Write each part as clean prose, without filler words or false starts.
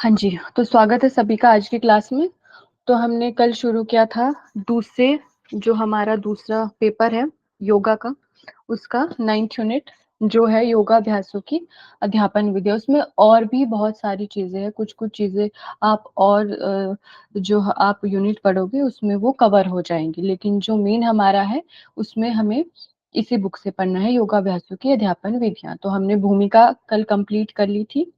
हाँ जी, तो स्वागत है सभी का आज की क्लास में। तो हमने कल शुरू किया था दूसरे जो हमारा दूसरा पेपर है योगा का, उसका 9th यूनिट जो है योगाभ्यासों की अध्यापन विधि। उसमें और भी बहुत सारी चीजें हैं, कुछ-कुछ चीजें आप और जो आप यूनिट पढ़ोगे उसमें वो कवर हो जाएँगी। लेकिन जो मेन हमारा है उसमें हमें इसी बुक से पढ़ना है योगाभ्यासों की अध्यापन विधियाँ। तो हमने भूमिका कल कंप्लीट कर ली थी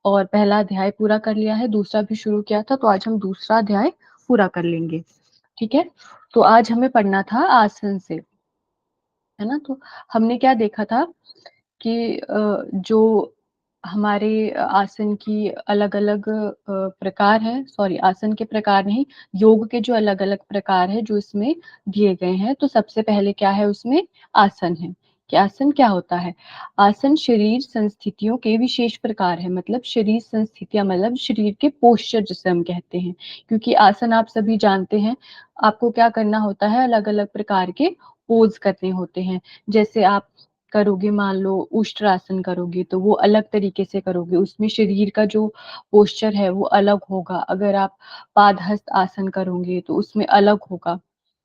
और पहला अध्याय पूरा कर लिया है, दूसरा भी शुरू किया था, तो आज हम दूसरा अध्याय पूरा कर लेंगे। ठीक है? तो आज हमें पढ़ना था आसन से, है ना? तो हमने क्या देखा था कि जो हमारे आसन की अलग-अलग प्रकार हैं, सॉरी आसन के प्रकार नहीं, योग के जो अलग-अलग प्रकार हैं जो इसमें दिए गए हैं। तो सबसे पहले क्या है उसमें आसन है, कि आसन क्या होता है? आसन शरीर संस्थितियों के विशेष प्रकार है, मतलब शरीर संस्थितियाँ मतलब शरीर के पोस्चर जिसे हम कहते हैं। क्योंकि आसन आप सभी जानते हैं, आपको क्या करना होता है, अलग-अलग प्रकार के पोज़ करने होते हैं। जैसे आप करोगे, मान लो उष्ट्रासन करोगे तो वो अलग तरीके से करोगे, उसमें शरीर का जो पोस्चर है वो अलग होगा। अगर आप पादहस्त आसन करोगे तो उसमें अलग होगा,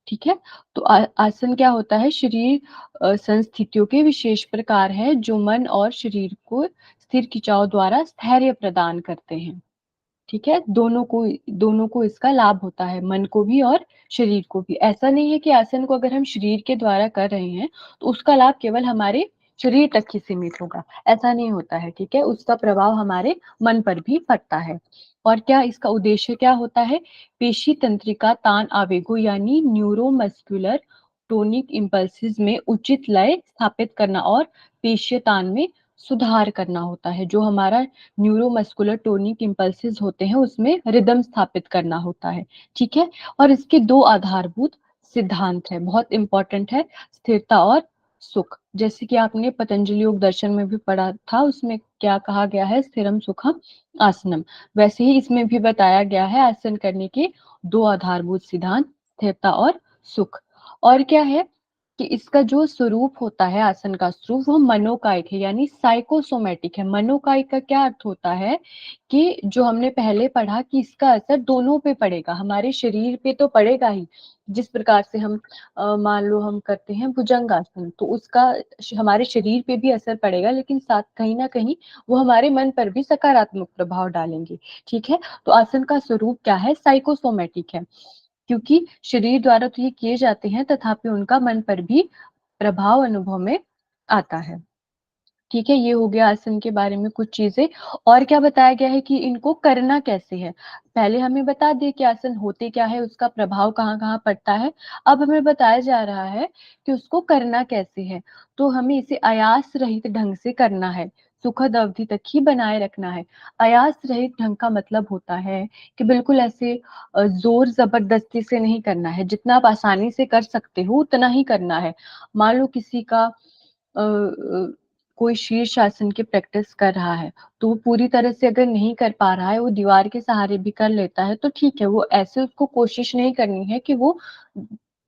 ठीक है? तो आसन क्या होता है, शरीर संस्थितियों के विशेष प्रकार है जो मन और शरीर को स्थिर खिंचाव द्वारा स्थैर्य प्रदान करते हैं। ठीक है? दोनों को इसका लाभ होता है, मन को भी और शरीर को भी। ऐसा नहीं है कि आसन को अगर हम शरीर के द्वारा कर रहे हैं, तो उसका लाभ केवल हमारे शरीर तक ही सीमित होगा, ऐसा नहीं होता है, ठीक है? उसका प्रभाव हमारे मन पर भी पड़ता है। और क्या इसका उद्देश्य क्या होता है? पेशी तंत्रिका तान आवेगों यानी न्यूरोमस्कुलर टोनिक इम्पल्सेस में उचित लय स्थापित करना और पेशीय तान में सुधार करना होता है। जो हमारा न्यूरोमस्कुलर टोनिक इम्पल्सेस होते हैं उसमें रिदम स्थापित करना होता है, ठीक है? और इसके 2 आधारभूत सिद्धांत हैं, बहुत इम्पोर्टेंट है, स्थिरता और सुख। जैसे कि आपने पतंजलि योग दर्शन में भी पढ़ा था, उसमें क्या कहा गया है, स्थिरम सुखम आसनम। वैसे ही इसमें भी बताया गया है आसन करने के 2 आधारभूत सिद्धांत, स्थिरता और सुख। और क्या है कि इसका जो स्वरूप होता है, आसन का स्वरूप, वो मनोकायिक है यानी साइकोसोमैटिक है। मनोकायिक का क्या अर्थ होता है कि जो हमने पहले पढ़ा कि इसका असर दोनों पे पड़ेगा, हमारे शरीर पे तो पड़ेगा ही। जिस प्रकार से हम मान लो हम करते हैं भुजंगासन, तो उसका हमारे शरीर पे भी असर पड़ेगा, लेकिन साथ कहीं ना कहीं वो हमारे मन पर भी सकारात्मक प्रभाव डालेंगे, ठीक है? तो आसन का स्वरूप क्या है, साइकोसोमैटिक है, क्योंकि शरीर द्वारा तो ये किए जाते हैं तथापि उनका मन पर भी प्रभाव अनुभव में आता है। ठीक है, ये हो गया आसन के बारे में कुछ चीजें। और क्या बताया गया है कि इनको करना कैसे है। पहले हमें बता दिए कि आसन होते क्या है, उसका प्रभाव कहाँ कहाँ पड़ता है। अब हमें बताया जा रहा है कि उसको करना कैसे है। तो हमें इसे आयास रहित ढंग से करना है, सुखद अवधि तक ही बनाए रखना है। आयास रहित ढंग का मतलब होता है कि बिल्कुल ऐसे जोर जबरदस्ती से नहीं करना है, जितना आप आसानी से कर सकते हो उतना ही करना है। मान लो किसी का कोई शीर्ष आसन की प्रैक्टिस कर रहा है, तो वो पूरी तरह से अगर नहीं कर पा रहा है, वो दीवार के सहारे भी कर लेता है, तो ठीक है, वो ऐसे उसको कोशिश नहीं करनी है कि वो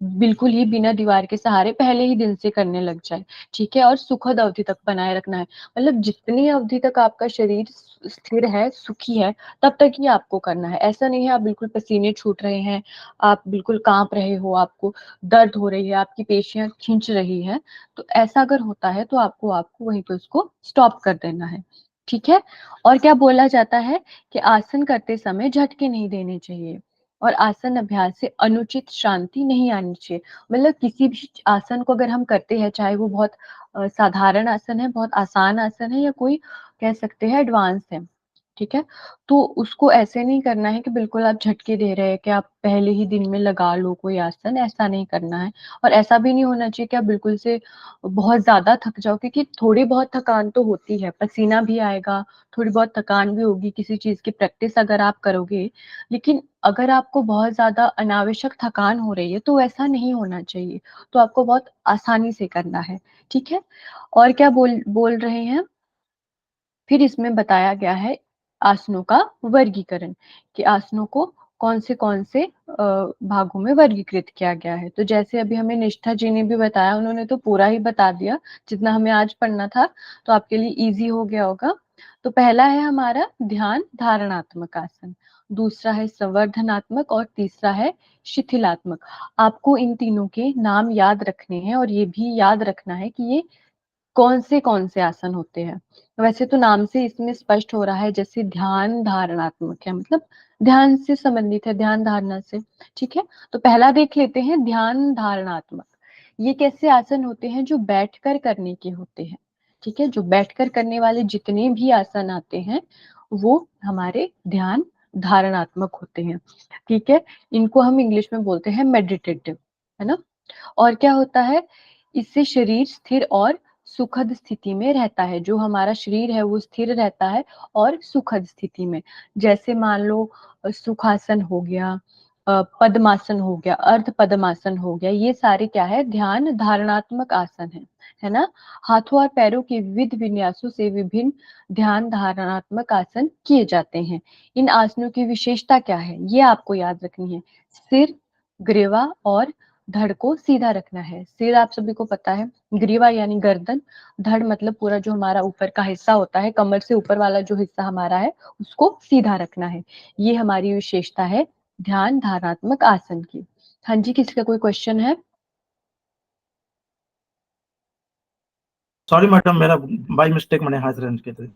बिल्कुल ही बिना दीवार के सहारे पहले ही दिन से करने लग जाए, ठीक है? और सुखद अवधि तक बनाए रखना है, मतलब जितनी अवधि तक आपका शरीर स्थिर है, सुखी है, तब तक ही आपको करना है। ऐसा नहीं है आप बिल्कुल पसीने छूट रहे हैं, आप बिल्कुल काँप रहे हो, आपको दर्द हो रही है, आपकी पेशियाँ खींच रही हैं, तो ऐसा अगर होता है तो आपको आपको वहीं पे उसको स्टॉप कर देना है, ठीक है? और क्या बोला जाता है कि आसन करते समय झटके नहीं देने चाहिए और आसन अभ्यास से अनुचित शांति नहीं आनी चाहिए। मतलब किसी भी आसन को अगर हम करते हैं, चाहे वो बहुत साधारण आसन है, बहुत आसान आसन है या कोई कह सकते हैं एडवांस है, ठीक है? तो उसको ऐसे नहीं करना है कि बिल्कुल आप झटके दे रहे हैं कि आप पहले ही दिन में लगा लो कोई आसन, ऐसा नहीं करना है। और ऐसा भी नहीं होना चाहिए कि आप बिल्कुल से बहुत ज़्यादा थक जाओ, क्योंकि थोड़ी बहुत थकान तो होती है, पसीना भी आएगा, थोड़ी बहुत थकान भी होगी किसी चीज़ की प्रैक्टिस अगर आप करोगे। लेकिन अगर आपको बहुत ज़्यादा अनावश्यक थकान हो रही है, तो ऐसा नहीं होना चाहिए। तो आपको बहुत आसानी से करना है, ठीक है? और क्या बोल बोल रहे हैं? फिर इसमें बताया गया है आसनों का वर्गीकरण, कि आसनों को कौन से भागों में वर्गीकृत किया गया है। तो जैसे अभी हमें निष्ठा जी ने भी बताया, उन्होंने तो पूरा ही बता दिया जितना हमें आज पढ़ना था, तो आपके लिए ईज़ी हो गया होगा। तो पहला है हमारा ध्यान धारणात्मक आसन, दूसरा है संवर्धनात्मक और तीसरा है शिथिलात्मक। आपको इन तीनों के नाम याद रखने हैं और ये भी याद रखना है कि ये कौन से आसन होते हैं। वैसे तो नाम से इसमें स्पष्ट हो रहा है जैसे ध्यान धारणात्मक है, मतलब ध्यान से संबंधित है, ध्यान धारणा से। ठीक है, तो पहला देख लेते हैं ध्यान धारणात्मक। ये कैसे आसन होते हैं जो बैठकर करने के होते हैं। ठीक है, जो बैठकर करने वाले जितने भी आसन आते हैं वो हमारे ध्यान धारणात्मक होते हैं। ठीक है, इनको हम इंग्लिश में बोलते हैं मेडिटेटिव, है ना। और क्या होता है, इससे शरीर स्थिर और सुखद स्थिति में रहता है। जो हमारा शरीर है वो स्थिर रहता है और सुखद स्थिति में। जैसे मान लो सुखासन हो गया, पद्मासन हो गया, अर्ध पद्मासन हो गया, ये सारे क्या है, ध्यान धारणात्मक आसन है ना। हाथों और पैरों के विविध विन्यासों से विभिन्न ध्यान धारणात्मक आसन किए जाते हैं। इन आसनों की विशेषता क्या है, ये आपको याद रखनी है। सिर, ग्रीवा और धड़ को सीधा रखना है। सिर आप सभी को पता है, ग्रीवा यानी गर्दन, धड़ मतलब पूरा जो हमारा ऊपर का हिस्सा होता है, कमर से ऊपर वाला जो हिस्सा हमारा है उसको सीधा रखना है। ये हमारी विशेषता है ध्यान धारणात्मक आसन की। हाँ जी, किसी का कोई क्वेश्चन है? सॉरी मैडम, मेरा बाय मिस्टेक मैंने हाथ रेंज किए थे।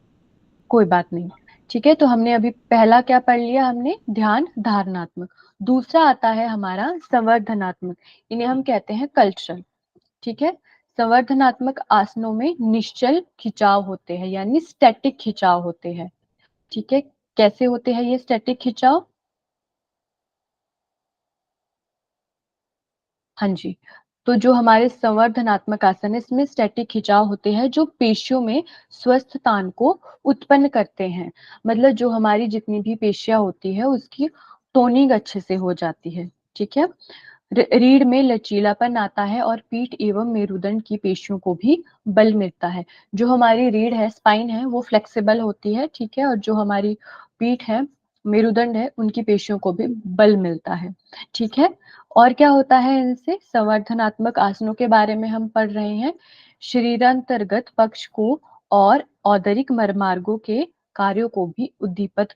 कोई बात नहीं। ठीक है, तो हमने अभी पहला क्या पढ़ लिया, हमने ध्यान धारणात्मक। दूसरा आता है हमारा संवर्धनात्मक, इन्हें हम कहते हैं कल्चरल। ठीक है, संवर्धनात्मक आसनों में निश्चल खिंचाव होते हैं, यानी स्टैटिक खिंचाव होते हैं। ठीक है, कैसे होते हैं ये स्टैटिक खिंचाव? हाँ जी, तो जो हमारे संवर्धनात्मक आसन है इसमें स्टैटिक खिंचाव होते हैं जो पेशियों में स्वस्थ तान को उत्पन्न करते हैं। मतलब जो हमारी जितनी भी पेशियां होती है उसकी टोनिंग अच्छे से हो जाती है। ठीक है, रीढ़ में लचीलापन आता है और पीठ एवं मेरुदंड की पेशियों को भी बल मिलता है। जो हमारी रीढ़ है, स्पाइन है, वो फ्लेक्सिबल होती है। ठीक है, और जो हमारी पीठ है, मेरुदंड है, उनकी पेशियों को भी बल मिलता है। ठीक है, और क्या होता है इनसे, संवर्धनात्मक आसनों के बारे में हम पढ़ रहे हैं। शरीरांतर्गत पक्ष को और औदरिक मर्मार्गों के कार्यों को भी उद्दीपित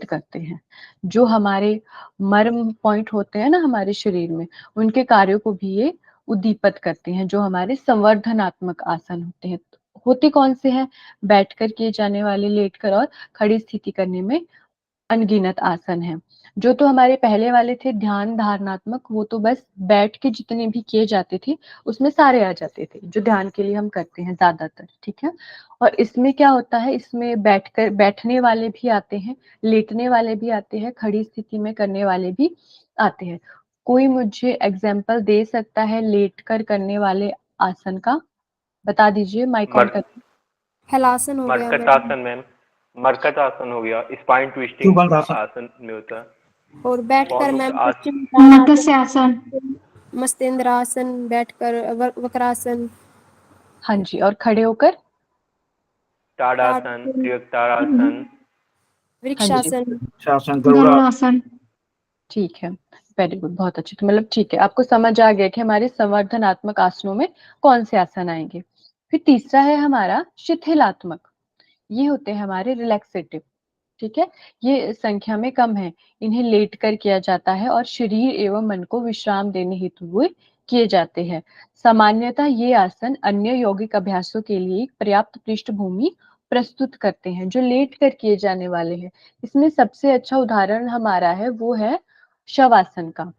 करते हैं। जो हमारे मर्म पॉइंट होते हैं ना हमारे शरीर में, उनके कार्यों को भी ये उद्दीपित करते हैं, जो हमारे संवर्धनात्मक आसन होते हैं। होते कौन से हैं? बैठकर किए जाने वाले, लेटकर और खड़ी स्थिति करने में अनगिनत आसन है। जो तो हमारे पहले वाले थे ध्यान धारणात्मक, वो तो बस बैठ के जितने भी किए जाते थे उसमें सारे आ जाते थे, जो ध्यान के लिए हम करते हैं ज्यादातर। ठीक है, और इसमें क्या होता है, इसमें बैठने वाले भी आते हैं, लेटने वाले भी आते हैं, खड़ी स्थिति में करने वाले भी आते हैं। कोई मुझे एग्जाम्पल दे सकता है लेट कर करने वाले आसन का? बता दीजिए, माइक ऑन कर। हलासन हो गया मरकट मैम, आसन मैम, मरकट आसन हो गया, स्पाइन ट्विस्टिंग सुबह आसन। आसन में होता है। और बैठकर बहुत मैम आसन, मत्स्य आसन। मस्तेंद्र आसन, बैठकर वक्रासन, हाँ जी, और खड़े होकर? ताड़ासन, ताड़ासन, त्रियक्ताड़ासन। हाँ जी, वृक्षासन। शासन, गरुड़ा। गरुड़ासन। ठीक है, वेरी गुड, बहुत अच्छे। तो मतलब ठीक है, आपको समझ आ गया कि हमारे संवर्धनात्मक आसनों में कौन से आसन आएंगे। फिर तीसरा है हमारा शिथिलात्मक। ये होते हैं हमारे रिलैक्सेटिव। ठीक है, ये संख्या में कम है। इन्हें लेट कर किया जाता है और शरीर एवं मन को विश्राम देने हेतु हुए किए जाते हैं। सामान्यतः ये आसन अन्य यौगिक अभ्यासों के लिए एक पर्याप्त पृष्ठभूमि प्रस्तुत करते हैं, जो लेट कर किए जाने वाले हैं। इसमें सबसे अच्छा उदाहरण हमारा है वो है शवासन का।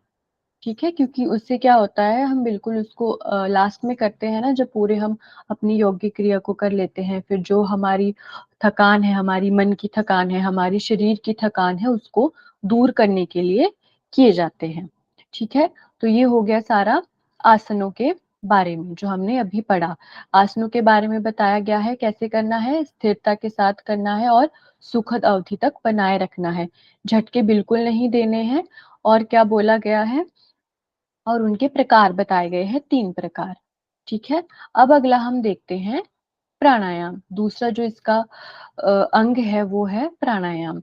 ठीक है, क्योंकि उससे क्या होता है, हम बिल्कुल उसको लास्ट में करते हैं ना, जब पूरे हम अपनी यौगिक क्रिया को कर लेते हैं, फिर जो हमारी थकान है, हमारी मन की थकान है, हमारी शरीर की थकान है, उसको दूर करने के लिए किए जाते हैं। ठीक है, तो ये हो गया सारा आसनों के बारे में जो हमने अभी पढ़ा। आसनों के बारे में बताया गया है कैसे करना है, स्थिरता के साथ करना है और सुखद अवधि तक बनाए रखना है। झटके बिल्कुल नहीं देने हैं। और क्या बोला गया है, और उनके प्रकार बताए गए हैं, 3 प्रकार। ठीक है, अब अगला हम देखते हैं प्राणायाम। दूसरा जो इसका अंग है वो है प्राणायाम।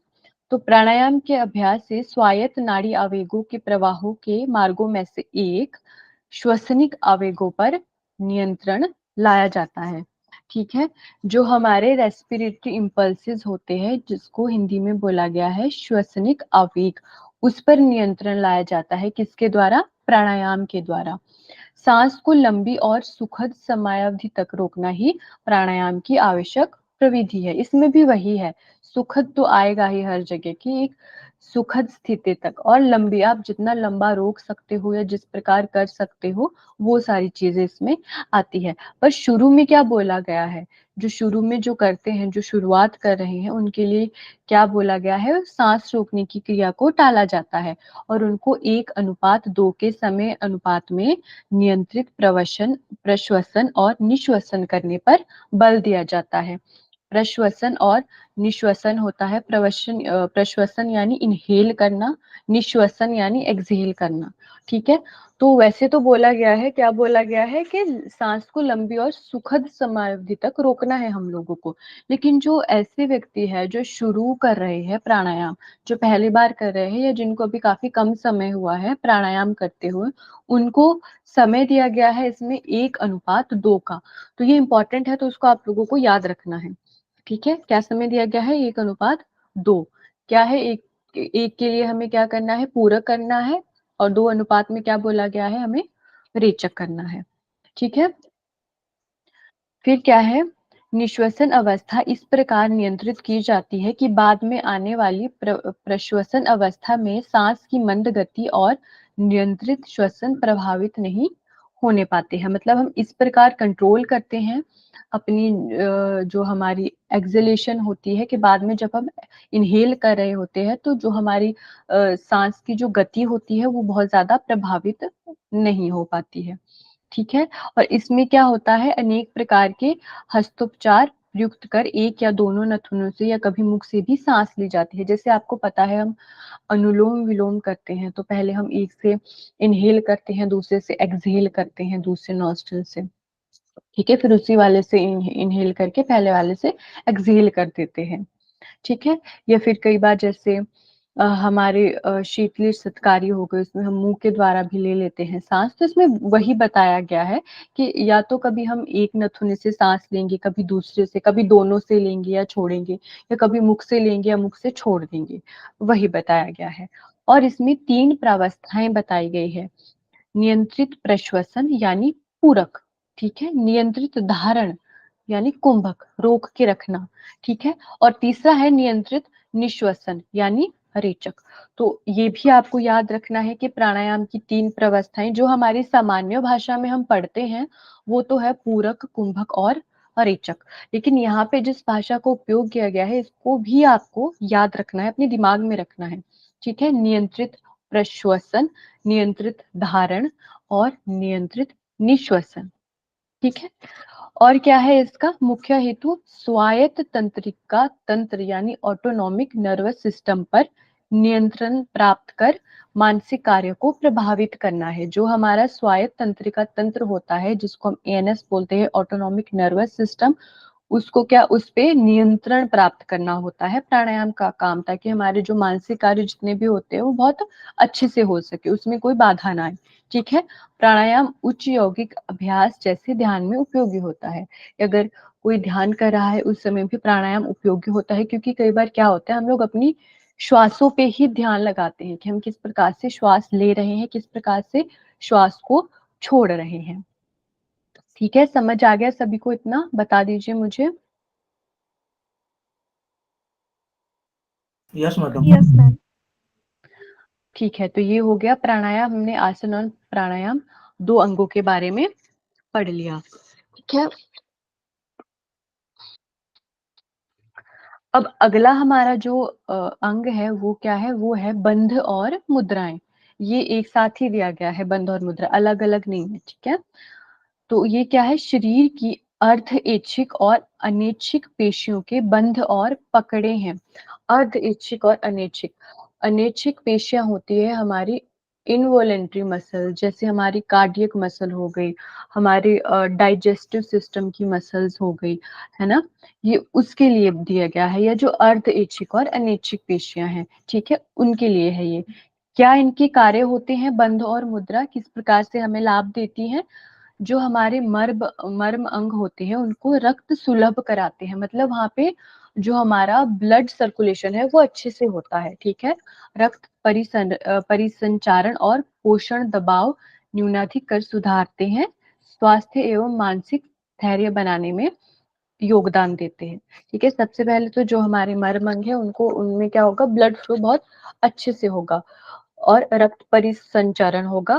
तो प्राणायाम के अभ्यास से स्वायत्त नाड़ी आवेगों के प्रवाहों के मार्गों में से एक श्वसनिक आवेगों पर नियंत्रण लाया जाता है। ठीक है। जो हमारे रेस्पिरेटरी इम्पल्सेस होते हैं, जिसको हिंदी में बोला गया है श्वसनिक आवेग, उस पर नियंत्रण लाया जाता है किसके द्वारा? प्राणायाम के द्वारा। सांस को लंबी और सुखद समयावधि तक रोकना ही प्राणायाम की आवश्यक प्रविधि है। इसमें भी वही है, सुखद तो आएगा ही हर जगह की, एक सुखद स्थिति तक, और लंबी, आप जितना लंबा रोक सकते हो या जिस प्रकार कर सकते हो वो सारी चीजें इसमें आती है। पर शुरू में क्या बोला गया है? जो शुरू में जो करते हैं, जो शुरुआत कर रहे हैं, उनके लिए क्या बोला गया है? सांस रोकने की क्रिया को टाला जाता है और उनको 1:2 के समय अनुपात में नियंत्रित प्रश्वसन और निश्वसन करने पर बल दिया जाता है। प्रश्वसन और निश्वसन होता है, प्रश्वसन यानी इनहेल करना, निश्वसन यानी एक्सहेल करना। ठीक है। तो वैसे तो बोला गया है, क्या बोला गया है कि सांस को लंबी और सुखद समयावधि तक रोकना है हम लोगों को। लेकिन जो ऐसे व्यक्ति है जो शुरू कर रहे हैं प्राणायाम, जो पहली बार कर रहे हैं या जिनको अभी काफी कम समय हुआ है प्राणायाम करते हुए, उनको समय दिया गया है इसमें 1:2 का। तो ये इंपॉर्टेंट है, तो उसको आप लोगों को याद रखना है। ठीक है। क्या समय दिया गया है? 1:2। क्या है? एक के लिए हमें क्या करना है? पूरक करना है, और 2 अनुपात में क्या बोला गया है? हमें रेचक करना है। ठीक है। फिर क्या है? निश्वसन अवस्था इस प्रकार नियंत्रित की जाती है कि बाद में आने वाली प्रश्वसन अवस्था में सांस की मंद गति और नियंत्रित श्वसन प्रभावित नहीं होने पाते हैं। मतलब हम इस प्रकार कंट्रोल करते हैं अपनी जो हमारी एक्सलेशन होती है, कि बाद में जब हम इनहेल कर रहे होते हैं तो जो हमारी सांस की जो गति होती है वो बहुत ज्यादा प्रभावित नहीं हो पाती है। ठीक है। और इसमें क्या होता है? अनेक प्रकार के हस्तोपचार प्रयुक्त कर एक या दोनों नथुनों से या कभी मुख से भी सांस ली जाती है। जैसे आपको पता है, हम अनुलोम विलोम करते हैं तो पहले हम एक से इनहेल करते हैं, दूसरे से एक्सहेल करते हैं, दूसरे नॉस्ट्रिल से। ठीक है। फिर उसी वाले से इनहेल करके पहले वाले से एक्सहेल कर देते हैं। ठीक है। या फिर कई बार जैसे हमारे शीतली सत्कारी हो गए, उसमें हम मुंह के द्वारा भी ले लेते हैं सांस। तो इसमें वही बताया गया है कि या तो कभी हम एक नथुने से सांस लेंगे, कभी दूसरे से, कभी दोनों से लेंगे या छोड़ेंगे, या कभी मुख से लेंगे या मुख से छोड़ देंगे, वही बताया गया है। और इसमें 3 प्रावस्थाएं बताई गई है। नियंत्रित प्रश्वसन यानी पूरक, ठीक है। नियंत्रित धारण यानी कुंभक, रोक के रखना, ठीक है। और तीसरा है नियंत्रित निश्वसन यानी रेचक। तो ये भी आपको याद रखना है कि प्राणायाम की 3 प्रवस्थाएं जो हमारी सामान्य भाषा में हम पढ़ते हैं वो तो है पूरक, कुंभक और रेचक। लेकिन यहाँ पे जिस भाषा को उपयोग किया गया है इसको भी आपको याद रखना है, अपने दिमाग में रखना है। ठीक है। नियंत्रित प्रश्वसन, नियंत्रित धारण और नियंत्रित निश्वसन। ठीक है। और क्या है इसका मुख्य हेतु? स्वायत्त तंत्रिका तंत्र यानी ऑटोनॉमिक नर्वस सिस्टम पर नियंत्रण प्राप्त कर मानसिक कार्य को प्रभावित करना है। जो हमारा स्वायत्त तंत्रिका तंत्र होता है, जिसको हम एएनएस बोलते हैं, ऑटोनॉमिक नर्वस सिस्टम, उसको क्या, उस पे नियंत्रण प्राप्त करना होता है प्राणायाम का काम, ताकि हमारे जो मानसिक कार्य जितने भी होते हैं वो बहुत अच्छे से हो सके, उसमें कोई बाधा ना आए। ठीक है। प्राणायाम उच्च यौगिक अभ्यास जैसे ध्यान में उपयोगी होता है। अगर कोई ध्यान कर रहा है उस समय भी प्राणायाम उपयोगी होता है, क्योंकि कई बार क्या होता है, हम लोग अपनी श्वासों पे ही ध्यान लगाते हैं कि हम किस प्रकार से श्वास ले रहे हैं, किस प्रकार से श्वास को छोड़ रहे हैं। ठीक है। समझ आ गया सभी को? इतना बता दीजिए मुझे। Yes madam. Yes ma'am. ठीक है। तो ये हो गया प्राणायाम, हमने आसन और प्राणायाम 2 अंगों के बारे में पढ़ लिया। ठीक है। अब अगला हमारा जो अंग है वो क्या है? वो है बंध और मुद्राएं। ये एक साथ ही दिया गया है, बंध और मुद्रा अलग अलग नहीं है। ठीक है। तो ये क्या है? शरीर की अर्ध ऐच्छिक और अनैच्छिक पेशियों के बंध और पकड़े हैं। अर्ध ऐच्छिक और अनैच्छिक, अनैच्छिक पेशियां होती है हमारी इनवॉलेंट्री मसल, जैसे हमारी कार्डियक मसल हो गई, हमारे डाइजेस्टिव सिस्टम की मसल्स हो गई, है ना, ये उसके लिए दिया गया है। या जो अर्ध ऐच्छिक और अनैच्छिक पेशियां हैं, ठीक है, उनके लिए है ये। क्या इनके कार्य होते हैं? बंध और मुद्रा किस प्रकार से हमें लाभ देती हैं? जो हमारे मर्म अंग होते हैं उनको रक्त सुलभ कराते हैं, मतलब वहां पे जो हमारा ब्लड सर्कुलेशन है वो अच्छे से होता है, ठीक है। रक्त परिसंचारण और पोषण दबाव न्यूनाधिक कर सुधारते हैं, स्वास्थ्य एवं मानसिक धैर्य बनाने में योगदान देते हैं, ठीक है। सबसे पहले तो जो हमारे मर्म अंग है उनको, उनमें क्या होगा, ब्लड फ्लो बहुत अच्छे से होगा और रक्त परिसंचरण होगा।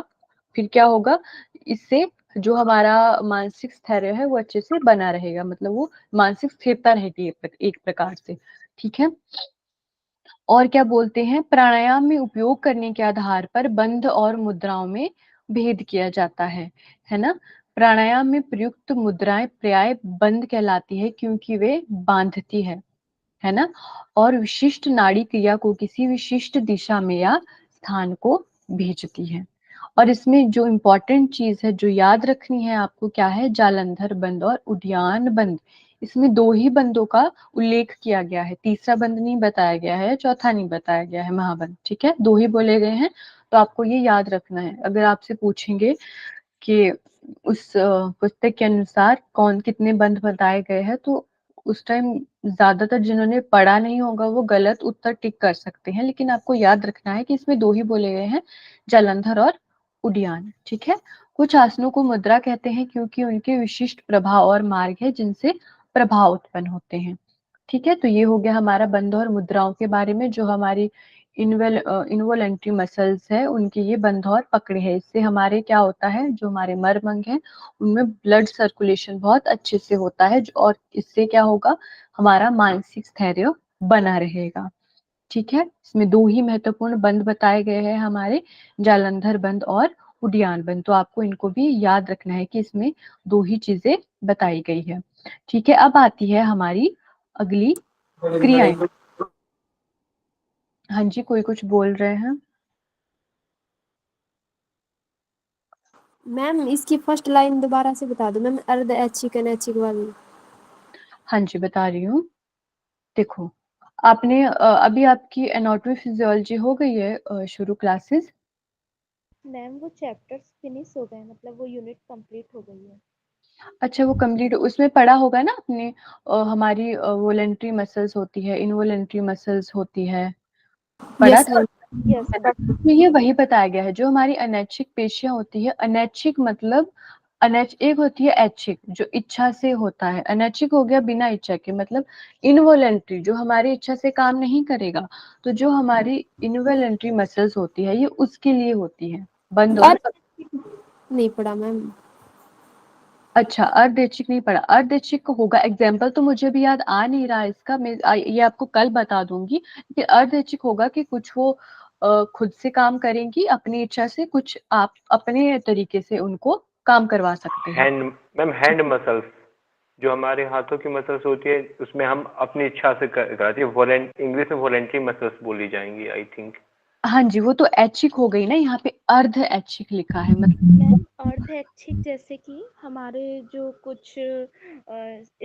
फिर क्या होगा, इससे जो हमारा मानसिक स्थैर्य है वो अच्छे से बना रहेगा, मतलब वो मानसिक स्थिरता रहेगी एक प्रकार से, ठीक है। और क्या बोलते हैं, प्राणायाम में उपयोग करने के आधार पर बंध और मुद्राओं में भेद किया जाता है ना। प्राणायाम में प्रयुक्त मुद्राएं प्राय बंध कहलाती है क्योंकि वे बांधती है ना, और विशिष्ट नाड़ी क्रिया को किसी विशिष्ट दिशा में या स्थान को भेजती है। और इसमें जो इम्पोर्टेंट चीज है जो याद रखनी है आपको, क्या है, जालंधर बंद और उद्यान बंद। इसमें दो ही बंदों का उल्लेख किया गया है, तीसरा बंद नहीं बताया गया है, चौथा नहीं बताया गया है, महाबंद, ठीक है, दो ही बोले गए हैं। तो आपको ये याद रखना है। अगर आपसे पूछेंगे कि उस पुस्तक के अनुसार कौन कितने बंद बताए गए हैं, तो उस टाइम ज्यादातर जिन्होंने पढ़ा नहीं होगा वो गलत उत्तर टिक कर सकते हैं, लेकिन आपको याद रखना है कि इसमें दो ही बोले गए हैं, जालंधर और उद्यान, ठीक है। कुछ आसनों को मुद्रा कहते हैं क्योंकि उनके विशिष्ट प्रभाव और मार्ग है जिनसे प्रभाव उत्पन्न होते हैं, ठीक है। तो ये हो गया हमारा बंध और मुद्राओं के बारे में। जो हमारी इन्वोलेंट्री मसल्स है उनकी ये बंध और पकड़े है, इससे हमारे क्या होता है, जो हमारे मर्म अंग है उनमें ब्लड सर्कुलेशन बहुत अच्छे से होता है, और इससे क्या होगा, हमारा मानसिक स्थैर्य बना रहेगा, ठीक है। इसमें दो ही महत्वपूर्ण बंद बताए गए हैं हमारे, जालंधर बंद और उद्यान बंद। तो आपको इनको भी याद रखना है कि इसमें दो ही चीजें बताई गई है, ठीक है। अब आती है हमारी अगली क्रियाएं। हाँ जी, कोई कुछ बोल रहे हैं? मैम इसकी फर्स्ट लाइन दोबारा से बता दो मैम, अर्ध ऐच्छिक अनैच्छिक वाली। हाँ जी, बता रही हूँ। देखो, आपने अभी आपकी एनाटॉमी फिजियोलॉजी हो गई है शुरू क्लासेस? मैम वो चैप्टर्स फिनिश हो गए, मतलब वो यूनिट कंप्लीट हो गई है। अच्छा, वो कंप्लीट, उसमें पढ़ा होगा ना आपने, हमारी वोलेंट्री मसल्स होती है, इनवोलेंट्री मसल्स होती है, पढ़ा यस था? मैम। Yes ma'am. तो ये वही बताया गया है। जो हमारी अनैच्छिक पेशियां होती है, अनैच्छिक मतलब एक होती है ऐच्छिक जो इच्छा से होता है, अनैच्छिक हो गया बिना इच्छा के, मतलब इनवोलेंट्री जो हमारी इच्छा से काम नहीं करेगा। तो जो हमारी इनवोलेंट्री मसल्स होती है ये उसके लिए होती है, बंद और नहीं पढ़ा मैम। अच्छा, अर्धैच्छिक नहीं पढ़ा, अर्धैच्छिक को होगा, एग्जाम्पल तो मुझे भी याद आ नहीं रहा इसका, मैं ये आपको कल बता दूंगी कि अर्धैच्छिक होगा कि कुछ वो खुद से काम करेंगी अपनी इच्छा से, कुछ आप अपने तरीके से उनको काम करवा सकते हैं। हैंड मैम, हैंड मसल्स जो हमारे हाथों की मसल्स होती है उसमें हम अपनी इच्छा से कराती है, इंग्लिश में वॉलेंट्री मसल्स बोली जाएंगी आई थिंक। हाँ जी, वो तो ऐच्छिक हो गई ना, यहाँ पे अर्ध ऐच्छिक लिखा है, मतलब मैम अर्ध ऐच्छिक जैसे कि हमारे जो कुछ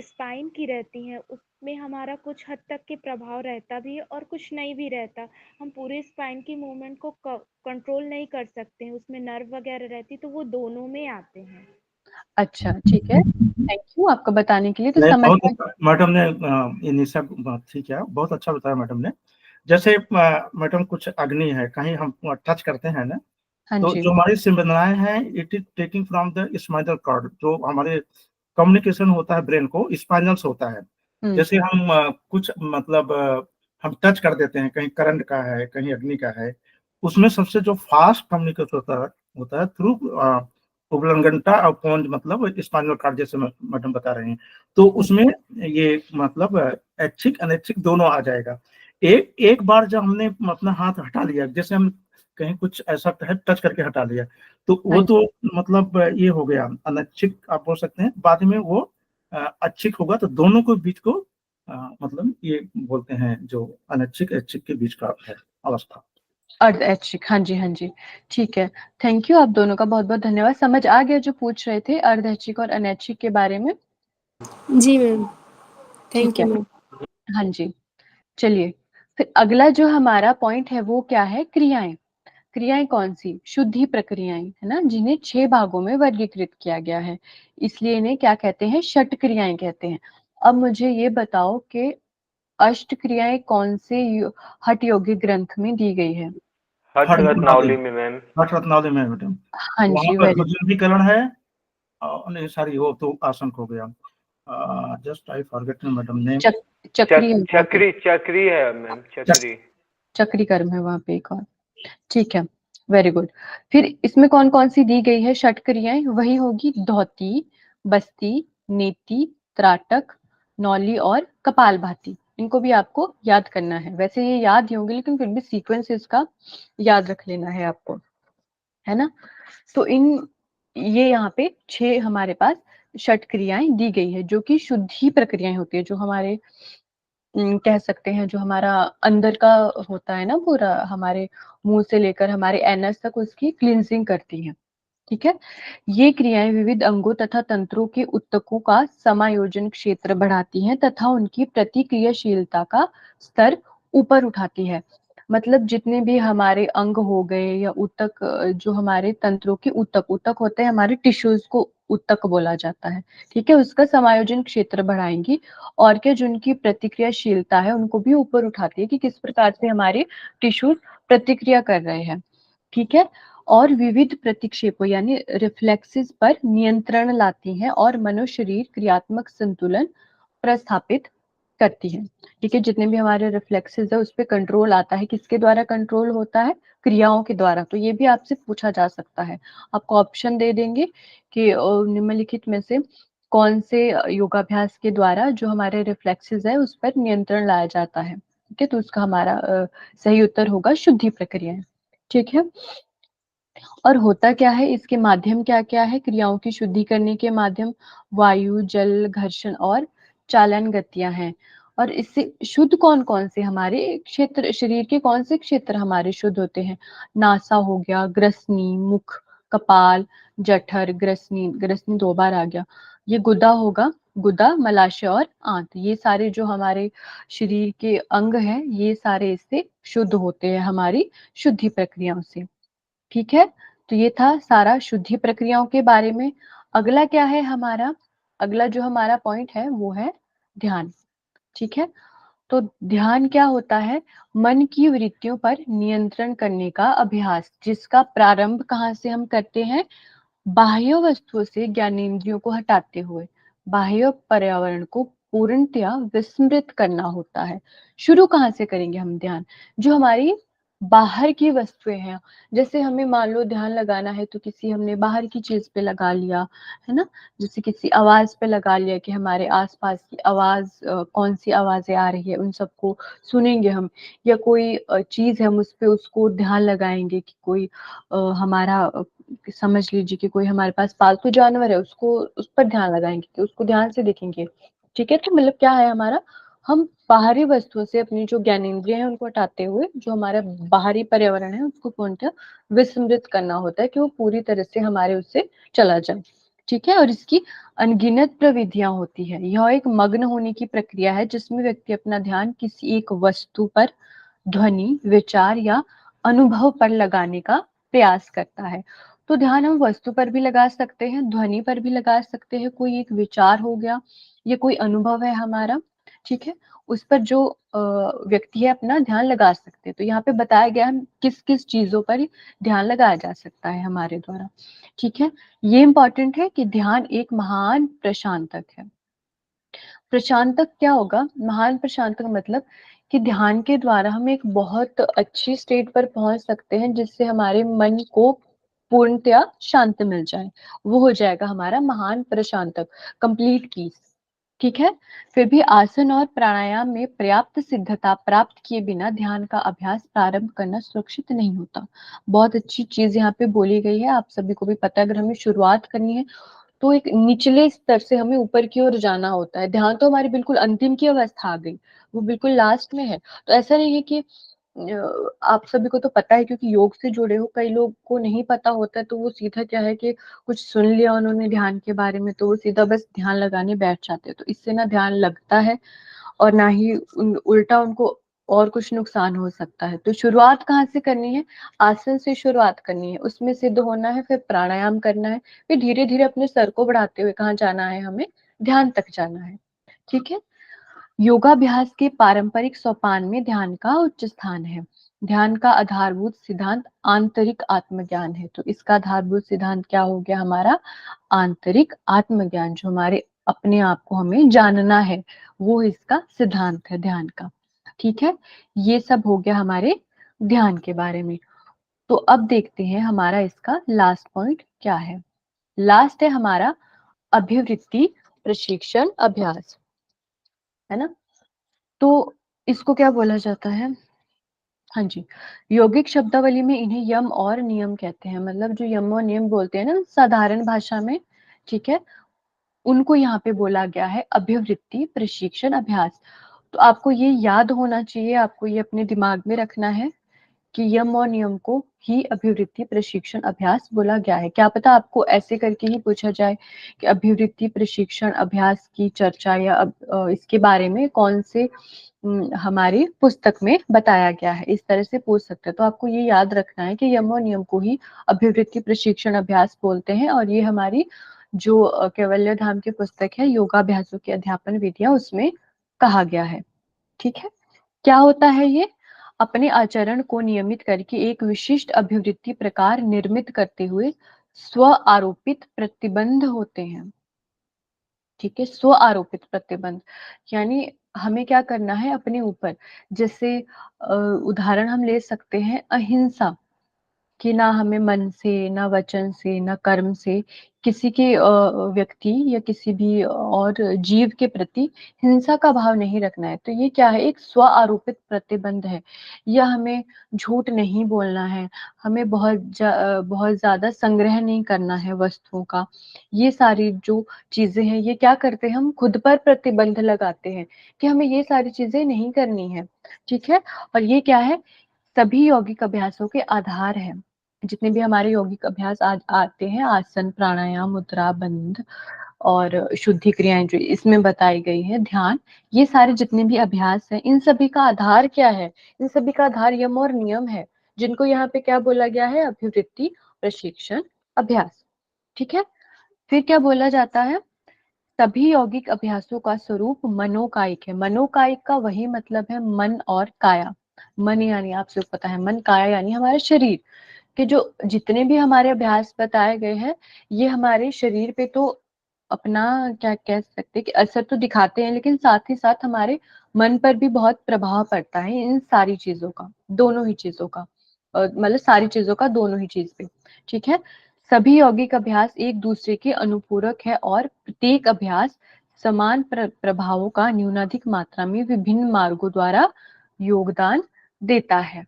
स्पाइन की रहती हैं उसमें हमारा कुछ हद तक के प्रभाव रहता भी है और कुछ नहीं भी रहता। हम पूरे स्पाइन की मूवमेंट को कंट्रोल नहीं कर सकते हैं, उसमें नर्व वगैरह रहती, तो वो दोनों में आते हैं। अच्छा, ठीक है, थैंक यू आपका बताने के लिए, तो नहीं, समझ में बहुत मैडम ने ये निशा ठीक है, बहुत अच्छा बताया मैडम ने। जैसे मैडम कुछ अग्नि है, कहीं हम टच करते हैं ना, हाँ तो जी, जो हमारी संवेदनाएं हैं it is taking from the spinal cord, जो हमारे कम्युनिकेशन होता है ब्रेन को, स्पाइनल से होता है। जैसे हम कुछ मतलब हम टच कर देते हैं, कहीं करंट का है, कहीं अग्नि का है, उसमें सबसे जो फास्ट कम्युनिकेशन होता है थ्रू उबलंगंटा और पोन्ज, मतलब स्पाइनल कॉर्ड, जैसे मैडम बता रहे हैं। तो उसमें ये मतलब ऐच्छिक अनैच्छिक दोनों आ जाएगा। एक बार जब हमने अपना हाथ हटा लिया, जैसे हम कहीं कुछ ऐसा टच करके हटा लिया, तो वो हाँ तो मतलब ये हो गया अनैच्छिक, आप बोल सकते हैं। बाद में वो अच्छिक होगा, तो दोनों के बीच को मतलब ये बोलते हैं जो अनैच्छिक ऐच्छिक के बीच का है अवस्था। अर्ध ऐच्छिक, हाँ जी, हाँ जी, ठीक है। थैंक यू, आप दोनों का बहुत बहुत धन्यवाद। समझ आ गया जो पूछ रहे थे अर्ध ऐच्छिक और अनैच्छिक के बारे में? जी मैम, ठीक थैंक है, यू मैम। हाँ जी। चलिए, फिर अगला जो हमारा पॉइंट है वो क्या है, क्रियाएं। क्रियाएं कौन सी? शुद्धि प्रक्रियाएं, है ना, जिन्हें 6 भागों में वर्गीकृत किया गया है, इसलिए इन्हें क्या कहते हैं? षट क्रियाएं कहते हैं। अब मुझे ये बताओ कि अष्ट क्रियाएं कौन से हठ योगी ग्रंथ में दी गई है? हठ हठ रत्नावली में मैम। हठ रत्नावली में मैडम, हाँ वहाँ जी, पर वेरी विकेंद्रीकरण है। नहीं सॉरी, वो तो आसन हो गया। Just I forget madam name. चक्री है वहाँ पे। चक्री है मैम, चक्री। चक्री कर्म है वहाँ पे एक और। ठीक है, वेरी गुड। फिर इसमें कौन कौन सी दी गई है षट क्रियाएं? वही होगी धौती, बस्ती, नेति, त्राटक, नौली और कपालभाति। इनको भी आपको याद करना है। वैसे ये याद ही होंगे, लेकिन फिर भी सीक्वेंस इसका याद रख लेना है आपको, है ना। तो ये यहाँ पे 6 हमारे पास षट क्रियाएं दी गई है, जो कि शुद्धि प्रक्रियाएं होती है, जो हमारे कह सकते हैं जो हमारा अंदर का होता है ना, पूरा हमारे मुंह से लेकर हमारे एनस तक उसकी क्लींजिंग करती है। ठीक है, ये क्रियाएं विविध अंगों तथा तंत्रों के ऊतकों का समायोजन क्षेत्र बढ़ाती हैं तथा उनकी प्रतिक्रियाशीलता का स्तर ऊपर उठाती है। मतलब जितने भी हमारे अंग हो गए या ऊतक, जो हमारे तंत्रों के ऊतक ऊतक होते हैं, हमारे टिश्यूज को ऊतक बोला जाता है। ठीक है, उसका समायोजन क्षेत्र बढ़ाएंगी और क्या, जो उनकी प्रतिक्रियाशीलता है उनको भी ऊपर उठाती है कि किस प्रकार से हमारे टिश्यूज प्रतिक्रिया कर रहे हैं। ठीक है, और विविध प्रतिक्षेपों यानी रिफ्लेक्सेस पर नियंत्रण लाती हैं और मनुष्य शरीर क्रियात्मक संतुलन प्रस्थापित करती है। ठीक है, जितने भी हमारे रिफ्लेक्सेस है उस पर कंट्रोल आता है। किसके द्वारा कंट्रोल होता है? क्रियाओं के द्वारा। तो ये भी आपसे पूछा जा सकता है। आपको ऑप्शन दे देंगे कि निम्नलिखित में से कौन से योगाभ्यास के द्वारा जो हमारे रिफ्लेक्सेस है उस पर नियंत्रण लाया जाता है। ठीक है, तो उसका हमारा सही उत्तर होगा शुद्धि प्रक्रिया। ठीक है, और होता क्या है, इसके माध्यम क्या क्या है? क्रियाओं की शुद्धि करने के माध्यम वायु, जल, घर्षण और चालन गतियां हैं। और इससे शुद्ध कौन कौन से हमारे क्षेत्र, शरीर के कौन से क्षेत्र हमारे शुद्ध होते हैं? नासा हो गया, ग्रसनी, मुख, कपाल, जठर, ग्रसनी, ग्रसनी 2 बार आ गया, ये गुदा होगा, गुदा, मलाशय और आंत। ये सारे जो हमारे शरीर के अंग हैं, ये सारे इससे शुद्ध होते हैं हमारी शुद्धि प्रक्रियाओं से। ठीक है, तो ये था सारा शुद्धि प्रक्रियाओं के बारे में। अगला क्या है हमारा? अगला जो हमारा पॉइंट है वो है ध्यान। ठीक है, तो ध्यान क्या होता है? मन की वृत्तियों पर नियंत्रण करने का अभ्यास, जिसका प्रारंभ कहाँ से हम करते हैं? बाह्य वस्तुओं से ज्ञानेंद्रियों को हटाते हुए बाह्य पर्यावरण को पूर्णतया विस्मृत करना होता है। शुरू कहाँ से करेंगे हम ध्यान? जो हमारी बाहर की वस्तुएं हैं, जैसे हमें मान लो ध्यान लगाना है तो किसी हमने बाहर की चीज पे लगा लिया, है ना। जैसे किसी आवाज पे लगा लिया कि हमारे आसपास की आवाज, कौन सी आवाजें आ रही है उन सबको सुनेंगे हम, या कोई चीज है हम उस पे उसको ध्यान लगाएंगे कि कोई हमारा समझ लीजिए कि कोई हमारे पास पालतू जानवर है, उसको उस पर ध्यान लगाएंगे कि उसको ध्यान से देखेंगे। ठीक है, तो मतलब क्या है हमारा, हम बाहरी वस्तुओं से अपनी जो ज्ञानेंद्रिय है उनको हटाते हुए जो हमारा बाहरी पर्यावरण है उसको पूर्णतः विस्मृत करना होता है कि वो पूरी तरह से हमारे उससे चला जाए। ठीक है, और इसकी अनगिनत प्रविधियां होती है। यह एक मग्न होने की प्रक्रिया है जिसमें व्यक्ति अपना ध्यान किसी एक वस्तु पर, ध्वनि, विचार या अनुभव पर लगाने का प्रयास करता है। तो ध्यान हम वस्तु पर भी लगा सकते हैं, ध्वनि पर भी लगा सकते हैं, कोई एक विचार हो गया, ये कोई अनुभव है हमारा, ठीक है, उस पर जो व्यक्ति है अपना ध्यान लगा सकते हैं। तो यहाँ पे बताया गया है किस किस चीजों पर ध्यान लगाया जा सकता है हमारे द्वारा। ठीक है, ये इंपॉर्टेंट है कि ध्यान एक महान प्रशांतक है। प्रशांतक क्या होगा? महान प्रशांतक मतलब कि ध्यान के द्वारा हम एक बहुत अच्छी स्टेट पर पहुंच सकते हैं जिससे हमारे मन को पूर्णतया शांत मिल जाए। वो हो जाएगा हमारा महान प्रशांतक, कंप्लीट पीस। ठीक है, फिर भी आसन और प्राणायाम में पर्याप्त सिद्धता प्राप्त किए बिना ध्यान का अभ्यास प्रारंभ करना सुरक्षित नहीं होता। बहुत अच्छी चीज यहाँ पे बोली गई है, आप सभी को भी पता है। अगर हमें शुरुआत करनी है तो एक निचले स्तर से हमें ऊपर की ओर जाना होता है। ध्यान तो हमारी बिल्कुल अंतिम की अवस्था आ गई, वो बिल्कुल लास्ट में है। तो ऐसा नहीं है कि आप सभी को तो पता है, क्योंकि योग से जुड़े हो, कई लोग को नहीं पता होता है तो वो सीधा क्या है कि कुछ सुन लिया उन्होंने ध्यान के बारे में तो वो सीधा बस ध्यान लगाने बैठ जाते हैं। तो इससे ना ध्यान लगता है और ना ही उल्टा उनको और कुछ नुकसान हो सकता है। तो शुरुआत कहाँ से करनी है? आसन से शुरुआत करनी है, उसमें सिद्ध होना है, फिर प्राणायाम करना है, फिर धीरे धीरे अपने सर को बढ़ाते हुए कहाँ जाना है? हमें ध्यान तक जाना है। ठीक है। योगाभ्यास के पारंपरिक सोपान में ध्यान का उच्च स्थान है। ध्यान का आधारभूत सिद्धांत आंतरिक आत्मज्ञान है। तो इसका आधारभूत सिद्धांत क्या हो गया हमारा? आंतरिक आत्मज्ञान, जो हमारे अपने आप को हमें जानना है, वो इसका सिद्धांत है ध्यान का। ठीक है, ये सब हो गया हमारे ध्यान के बारे में। तो अब देखते हैं हमारा इसका लास्ट पॉइंट क्या है। लास्ट है हमारा अभिवृत्ति प्रशिक्षण अभ्यास, है ना। तो इसको क्या बोला जाता है? हाँ जी, यौगिक शब्दावली में इन्हें यम और नियम कहते हैं। मतलब जो यम और नियम बोलते हैं ना साधारण भाषा में, ठीक है, उनको यहाँ पे बोला गया है अभिवृत्ति प्रशिक्षण अभ्यास। तो आपको ये याद होना चाहिए, आपको ये अपने दिमाग में रखना है कि यम और नियम को ही अभिवृत्ति प्रशिक्षण अभ्यास बोला गया है। क्या पता आपको ऐसे करके ही पूछा जाए कि अभिवृत्ति प्रशिक्षण अभ्यास की चर्चा या इसके बारे में कौन से हमारी पुस्तक में बताया गया है, इस तरह से पूछ सकते हैं। तो आपको ये याद रखना है कि यम और नियम को ही अभिवृत्ति प्रशिक्षण अभ्यास बोलते हैं, और ये हमारी जो कैवल्य धाम की पुस्तक है योगाभ्यासों की अध्यापन विधियां, उसमें कहा गया है। ठीक है, क्या होता है ये? अपने आचरण को नियमित करके एक विशिष्ट अभिवृत्ति प्रकार निर्मित करते हुए स्व आरोपित प्रतिबंध होते हैं। ठीक है, स्व आरोपित प्रतिबंध यानी हमें क्या करना है अपने ऊपर। जैसे उदाहरण हम ले सकते हैं अहिंसा, कि ना हमें मन से, ना वचन से, ना कर्म से किसी के व्यक्ति या किसी भी और जीव के प्रति हिंसा का भाव नहीं रखना है। तो ये क्या है? एक स्व आरोपित प्रतिबंध है। या हमें झूठ नहीं बोलना है, हमें बहुत ज्यादा संग्रह नहीं करना है वस्तुओं का। ये सारी जो चीजें हैं, ये क्या करते हैं? हम खुद पर प्रतिबंध लगाते हैं कि हमें ये सारी चीजें नहीं करनी है। ठीक है, और ये क्या है? सभी यौगिक अभ्यासों के आधार है। जितने भी हमारे यौगिक अभ्यास आज आते हैं, आसन, प्राणायाम, मुद्रा, बंध और शुद्धि क्रियाएं जो इसमें बताई गई है, ध्यान, ये सारे जितने भी अभ्यास हैं, इन सभी का आधार क्या है? इन सभी का आधार यम और नियम है, जिनको यहाँ पे क्या बोला गया है? अभिवृत्ति प्रशिक्षण अभ्यास। ठीक है, फिर क्या बोला जाता है? सभी यौगिक अभ्यासों का स्वरूप मनोकायिक है। मनोकायिक का वही मतलब है मन और काया। मन यानी आपसे पता है मन, काया यानी हमारे शरीर के जो जितने भी हमारे अभ्यास बताए गए हैं, ये हमारे शरीर पे तो अपना क्या कह सकते हैं कि असर तो दिखाते हैं, लेकिन साथ ही साथ हमारे मन पर भी बहुत प्रभाव पड़ता है इन सारी चीजों का, दोनों ही चीजों का, मतलब सारी चीजों का दोनों ही चीज पे। ठीक है, सभी यौगिक अभ्यास एक दूसरे के अनुपूरक है और प्रत्येक अभ्यास समान प्रभावों का न्यूनाधिक मात्रा में विभिन्न मार्गों द्वारा योगदान देता है।